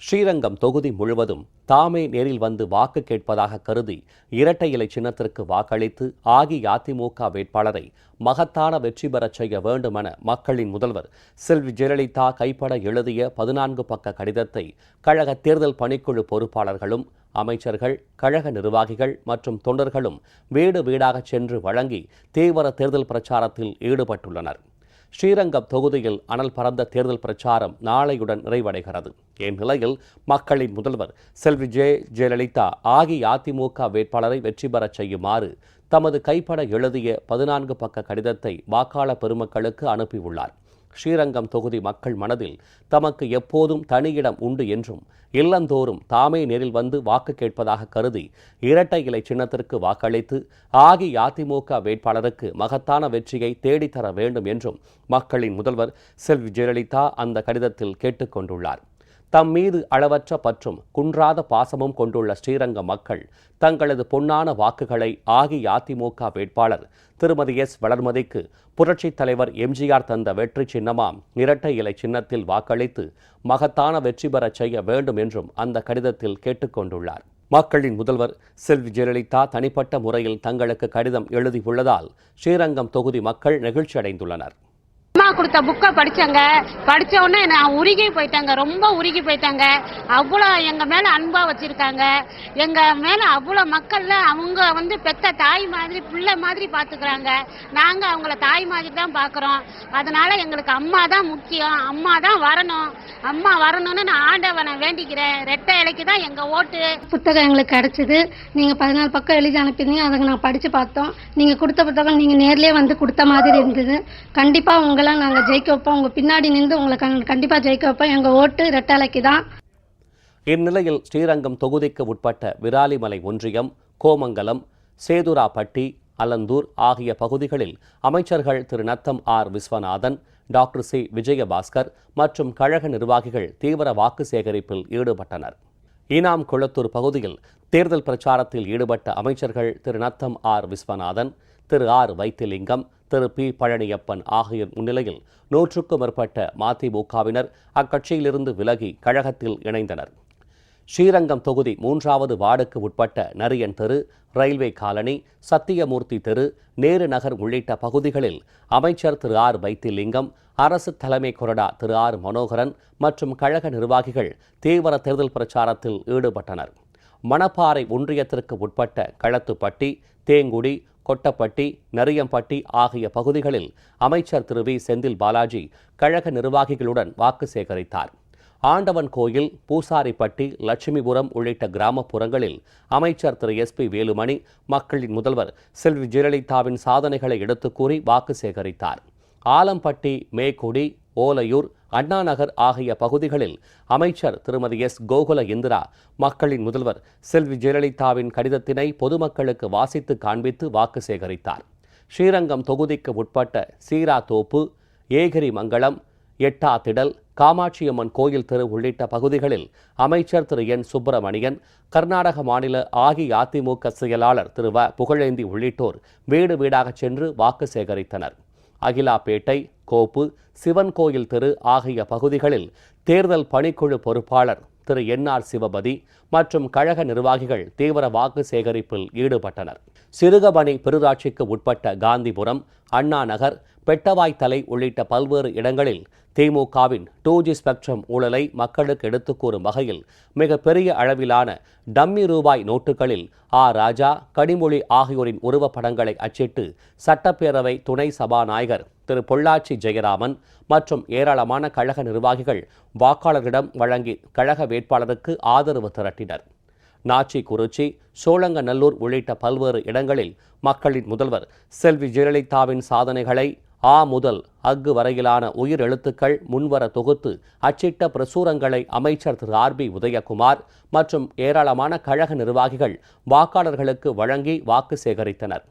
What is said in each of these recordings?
ஸ்ரீரங்கம் தொகுதி முழுவதும் தாமே நேரில் வந்து வாக்கு கேட்பதாக கருதி இரட்டை இலை சின்னத்திற்கு வாக்களித்து அஇஅதிமுக வேட்பாளரை மகத்தான வெற்றி பெறச் செய்ய வேண்டுமென மக்களின் முதல்வர் செல்வி ஜெயலலிதா கைப்பட எழுதிய 14 பக்க கடிதத்தை கழக தேர்தல் பணிக்குழு பொறுப்பாளர்களும் அமைச்சர்கள், கழக நிர்வாகிகள் மற்றும் தொண்டர்களும் வீடு வீடாக சென்று வழங்கி தீவிர தேர்தல் பிரச்சாரத்தில் ஈடுபட்டுள்ளனர். ஸ்ரீரங்கம் தொகுதியில் அனல் பறந்த தேர்தல் பிரச்சாரம் நாளையுடன் நிறைவடைகிறது. இந்நிலையில் மக்களின் முதல்வர் செல்வி ஜெயலலிதா அஇஅதிமுக வேட்பாளரை வெற்றி பெறச் செய்யுமாறு தமது கைப்பட எழுதிய 14 பக்க கடிதத்தை வாக்காளர் பெருமக்களுக்கு அனுப்பியுள்ளார். ஸ்ரீரங்கம் தொகுதி மக்கள் மனதில் தமக்கு எப்போதும் தனியிடம் உண்டு என்றும் இல்லந்தோறும் தாமே நேரில் வந்து வாக்கு கேட்பதாக கருதி இரட்டை இலை சின்னத்திற்கு வாக்களித்து அஇஅதிமுக வேட்பாளருக்கு மகத்தான வெற்றியை தேடித்தர வேண்டும் என்றும் மக்களின் முதல்வர் செல்வி ஜெயலலிதா அந்த கடிதத்தில் கேட்டுக்கொண்டுள்ளார். தம் மீது அளவற்ற பற்றும் குன்றாத பாசமும் கொண்டுள்ள ஸ்ரீரங்கம் மக்கள் தங்களது பொன்னான வாக்குகளை அஇஅதிமுக வேட்பாளர் திருமதி எஸ். வளர்மதிக்கு புரட்சித் தலைவர் எம்ஜிஆர் தந்த வெற்றி சின்னமாம் இரட்டை இலை சின்னத்தில் வாக்களித்து மகத்தான வெற்றி பெறச் செய்ய வேண்டும் என்றும் அந்த கடிதத்தில் கேட்டுக்கொண்டுள்ளார். மக்களின் முதல்வர் செல்வி ஜெயலலிதா தனிப்பட்ட முறையில் தங்களுக்கு கடிதம் எழுதியுள்ளதால் ஸ்ரீரங்கம் தொகுதி மக்கள் நெகிழ்ச்சி அடைந்துள்ளனர். அம்மா கொடுத்த புக்கை படிச்சங்க, படிச்ச உடனே நான் உருகி போயிட்டாங்க, ரொம்ப உருகி போயிட்டாங்க. அவ்வளோ எங்க மேல அன்பா வச்சிருக்காங்க. எங்க மேல அவ்வளோ மக்கள்ல அவங்க பெத்த தாய் மாதிரி பிள்ளை மாதிரி பாத்துக்கிறாங்க. நாங்க அவங்கள தாய் மாதிரி தான் பாக்குறோம். அதனால எங்களுக்கு அம்மா தான் முக்கியம். அம்மா தான் வரணும். அம்மா வரணும்னு நான் ஆண்டவனை வேண்டிக்கிறேன். ரெட்டை இலைக்கு தான் எங்க ஓட்டு. புத்தகம் எங்களுக்கு கிடைச்சது. நீங்க 14 பக்கம் எழுதி அனுப்பிருந்தீங்க. அதை நான் படிச்சு பார்த்தோம். நீங்க கொடுத்த புத்தகம் நீங்க நேர்லயே வந்து கொடுத்த மாதிரி இருந்தது. கண்டிப்பா உங்களை நாங்க ஜெயிக்க வைப்போம். உங்க பின்னாடி நின்று உங்களை கண்டிப்பா ஜெயிக்க வைப்போம். எங்க ஓட்டு ரெட்டலைக்கு தான். இந்நிலையில் ஸ்ரீரங்கம் தொகுதிக்கு உட்பட்ட விராலிமலை ஒன்றியம், கோமங்கலம், சேதுராப்பட்டி, அலந்தூர் ஆகிய பகுதிகளில் அமைச்சர்கள் Thiru Natham R. Viswanathan, doctor C. Vijayabaskar மற்றும் கழக நிர்வாகிகள் தீவிர வாக்கு சேகரிப்பில் ஈடுபட்டனர். ஈனாம் குளத்தூர் பகுதியில் தேர்தல் பிரச்சாரத்தில் ஈடுபட்ட அமைச்சர்கள் திரு நத்தம் ஆர். விஸ்வநாதன், திரு ஆர். வைத்திலிங்கம், திரு பி. பழனியப்பன் ஆகியோர் முன்னிலையில் 100க்கும் மேற்பட்ட மதிமுகவினர் அக்கட்சியிலிருந்து விலகி கழகத்தில் இணைந்தனர். ஸ்ரீரங்கம் தொகுதி 3வது வார்டுக்கு உட்பட்ட நரியன் தெரு, ரயில்வே காலனி, சத்தியமூர்த்தி தெரு, நேரு நகர் உள்ளிட்ட பகுதிகளில் அமைச்சர் திரு ஆர். வைத்திலிங்கம், அரசு தலைமை கொறடா திரு ஆர். மனோகரன் மற்றும் கழக நிர்வாகிகள் தீவிர தேர்தல் பிரச்சாரத்தில் ஈடுபட்டனர். மணப்பாறை ஒன்றியத்திற்கு உட்பட்ட களத்துப்பட்டி, தேங்குடி, கொட்டப்பட்டி, நரியம்பட்டி ஆகிய பகுதிகளில் அமைச்சர் திரு வி. செந்தில் பாலாஜி கழக நிர்வாகிகளுடன் வாக்கு சேகரித்தார். ஆண்டவன் கோயில், பூசாரிப்பட்டி, லட்சுமிபுரம் உள்ளிட்ட கிராமப்புறங்களில் அமைச்சர் திரு எஸ். பி. வேலுமணி மக்களின் முதல்வர் செல்வி ஜெயலலிதாவின் சாதனைகளை எடுத்துக் கூறி வாக்கு சேகரித்தார். ஆலம்பட்டி, மேக்குடி, ஓலையூர், அண்ணாநகர் ஆகிய பகுதிகளில் அமைச்சர் திருமதி எஸ். கோகுல இந்திரா மக்களின் முதல்வர் செல்வி ஜெயலலிதாவின் கடிதத்தினை பொதுமக்களுக்கு வாசித்து காண்பித்து வாக்கு சேகரித்தார். ஸ்ரீரங்கம் தொகுதிக்கு உட்பட்ட சீராத்தோப்பு, ஏகிரி மங்கலம், எட்டாத்திடல், காமாட்சியம்மன் கோயில் தெரு உள்ளிட்ட பகுதிகளில் அமைச்சர் திரு என். சுப்பிரமணியன், கர்நாடக மாநில அஇஅதிமுக செயலாளர் திரு வ. புகழேந்தி உள்ளிட்டோர் வீடு வீடாக சென்று வாக்கு சேகரித்தனர். அகிலாப்பேட்டை, கோப்பு, சிவன் கோயில் தெரு ஆகிய பகுதிகளில் தேர்தல் பணிக்குழு பொறுப்பாளர் திரு என். ஆர். சிவபதி மற்றும் கழக நிர்வாகிகள் தீவிர வாக்கு சேகரிப்பில் ஈடுபட்டனர். சிறுகபணி பெருராட்சிக்கு உட்பட்ட காந்திபுரம், அண்ணா நகர், பெட்டவாய்த்தலை உள்ளிட்ட பல்வேறு இடங்களில் திமுகவின் 2G ஸ்பெக்ட்ரம் ஊழலை மக்களுக்கு எடுத்துக் கூறும் வகையில் மிகப்பெரிய அளவிலான டம்மி ரூபாய் நோட்டுகளில் ஆ. ராஜா, கனிமொழி ஆகியோரின் உருவப்படங்களை அச்சிட்டு சட்டப்பேரவை துணை சபாநாயகர் திரு பொள்ளாச்சி ஜெயராமன் மற்றும் ஏராளமான கழக நிர்வாகிகள் வாக்காளர்களிடம் வழங்கி கழக வேட்பாளருக்கு ஆதரவு திரட்டினர். நாச்சிக்குறிச்சி, சோழங்கநல்லூர் உள்ளிட்ட பல்வேறு இடங்களில் மக்களின் முதல்வர் செல்வி ஜெயலலிதாவின் சாதனைகளை ஆ முதல் அக்கு வரையிலான உயிர் எழுத்துக்கள் முன்வர தொகுத்து அச்சிட்ட பிரசுரங்களை அமைச்சர் திரு ஆர். பி. உதயகுமார் மற்றும் ஏராளமான கழக நிர்வாகிகள் வாக்காளர்களுக்கு வழங்கி வாக்கு சேகரித்தனர்.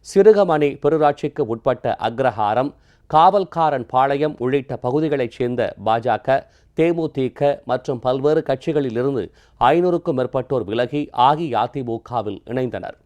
சிறுகமணி பெருராட்சிக்கு உட்பட்ட அக்ரஹாரம், காவல்காரன் பாளையம் உள்ளிட்ட பகுதிகளைச் சேர்ந்த பாஜக, தேமுதிக மற்றும் பல்வேறு கட்சிகளிலிருந்து 500க்கும் மேற்பட்டோர் விலகி அஇஅதிமுகவில் இணைந்தனர்.